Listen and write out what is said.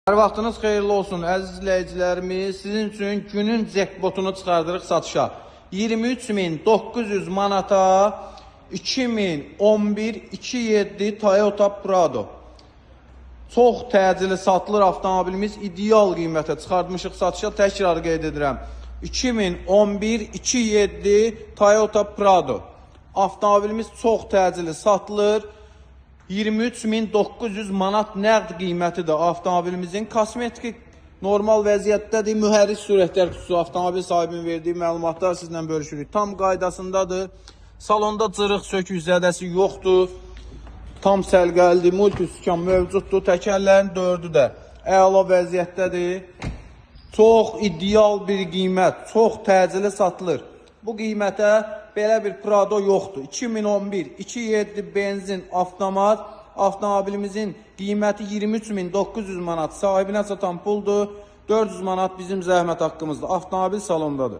Hər vaxtınız xeyirli olsun əziz izləyicilərimiz. Sizin üçün günün jackpotunu çıxardırıq satışa. 23.900 manata 2011 2.7 Toyota Prado. Çox təcili satılır avtomobilimiz. İdeal qiymətə çıxartmışıq satışa. Təkrar qeyd edirəm. 2011 2.7 Toyota Prado. Avtomobilimiz çox təcili satılır. 23.900 manat nəqd qiymətidir avtomobilimizin. Kosmetik normal vəziyyətdədir. Mühərrik sürətlər kutusu avtomobil sahibinin verdiyi məlumatlar sizlə bölüşürük. Tam qaydasındadır. Salonda cırıq, sökük zədəsi yoxdur. Tam səlqəlidir. Multiskan mövcuddur. Təkərlərin 4'ü də əla vəziyyətdədir. Çox ideal bir qiymət. Çox təcili satılır. Bu qiymətə belə bir Prado yoxdur. 2011 2.7 benzin avtomat. Avtomobilimizin qiyməti 23.900 manat. Sahibinə satan puldur. 400 manat bizim zəhmət haqqımızdır. Avtomobil salondadır.